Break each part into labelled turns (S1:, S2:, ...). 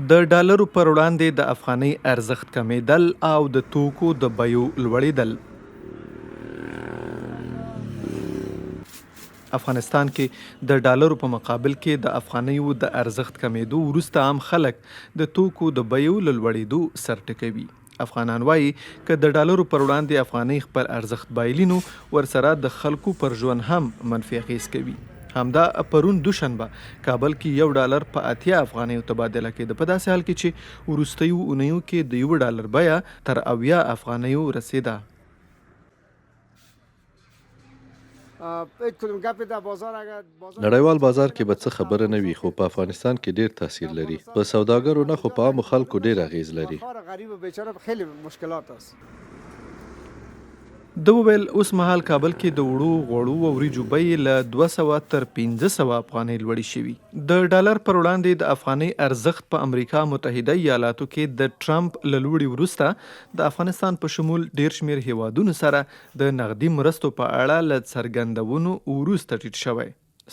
S1: د ډالرو پر وړاندې د افغانۍ ارزښت کمیدل او د توکو د بیو لوړیدل. افغانستان کې د ډالرو په مقابل کې د افغانیو د ارزښت کمیدو وروسته عام خلک د توکو د بیو له لوړېدو سر ټکوي. افغانان وایي که د ډالرو پر وړاندې افغانۍ خپل ارزښت بایلي نو ورسره د خلکو پر ژوند هم منفي اغېز کوي. همدا پرون دوشنبه کابل کې یو ډالر په 80 افغانیو تبادله کېده، په داسې حال کې چې وروستیو اونیو کې د یو ډالر بیه تر 80 افغانیو رسیده.
S2: نړیوال بازار کې به څه خبره نه وي، خو په افغانستان کې ډیر تاثیر لري. په سوداګرو نه خو په عامو خلکو ډیر اغیز لري.
S1: د وویل اوس مهال کابل کې د وړو غوړو او وریجو بیې له 200 تر 1500 افغانۍ لوړې شوي. د ډالر پر وړاندې د افغانۍ ارزښت په امریکا متحده ایالاتو کې د ټرمپ له لوړې وروسته د افغانستان په شمول ډیر شمیر هیوادونو سره د نغدي مرستو په اړه له څرګندونو وروسته ټیټ شوی.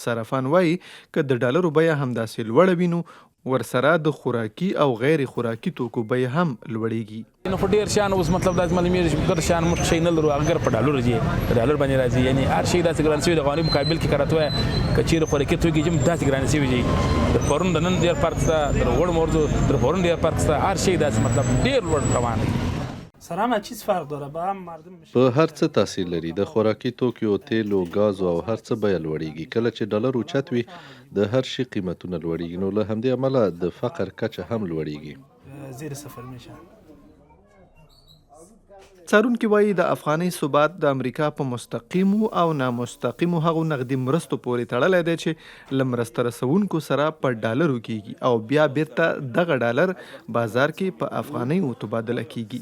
S1: صرافان وایي که د ډالرو بیه همداسې لوړه وي نو ورسره د خوراکي او غیر خوراکي توکو بیه هم لوړیږي.
S3: نو په ډیر شان اوس مطلب داسې معلومیږي ګر شان مخ شي نه لرو اگر په ډالر راځي ډالر باندې راځي، یعنی هر شي داسې ګران شوی د غوړي مقابل کې کارته کچیر خوراکي توکي جم داسې ګران شوی دي. د پرون د نن ډیر فرق سره د وړ مرزو د پرون ډیر فرق سره هر شي داسې مطلب ډیر لوړ روان دي.
S4: سره همه چیز فرق داره با هم مردم
S2: په هر څه تاثیر لري. د خوراکي توکیو، تیلو، غازو او هر څه بیه لوړیږي. کله چې ډالر اوچت وي د هر شي قیمتونه لوړیږي، نو له همدې امله د فقر کچه هم لوړیږي.
S4: زیر صفر میشه.
S1: څارونکي وایي د افغانۍ ثبات د امریکا په مستقیمو او نامستقیمو هغو نغدي مرستو پورې تړلی دی چې له مرسته رسونکو سره په ډالرو کیږي او بیا بیرته دغه ډالر بازار کې په افغانیو تبادله کیږي.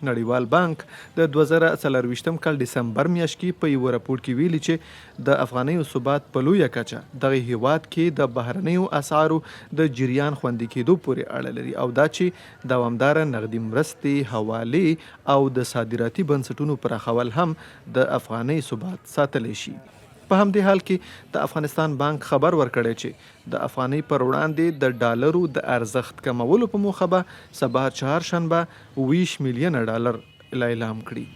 S1: نړیوال بانک د 2024 کال ډسمبر میاشت کې په یو راپور کې ویلي چې د افغانیو ثبات په لویه کچه دغه هیواد کې د بهرنیو اسعارو د جریان خوندي کېدو پورې اړه لري او دا چې دوامداره نغدي مرستې، حوالې او د صادراتي بنسټونو پراخول هم د افغانۍ ثبات ساتلی شي. په همدې حال کې د افغانستان بانک خبر ورکړی چې د افغانۍ پر وړاندې د ډالرو د ارزښت کمولو په موخه به سبا چهارشنبه 20 میلیونه ډالر اعلان کړي.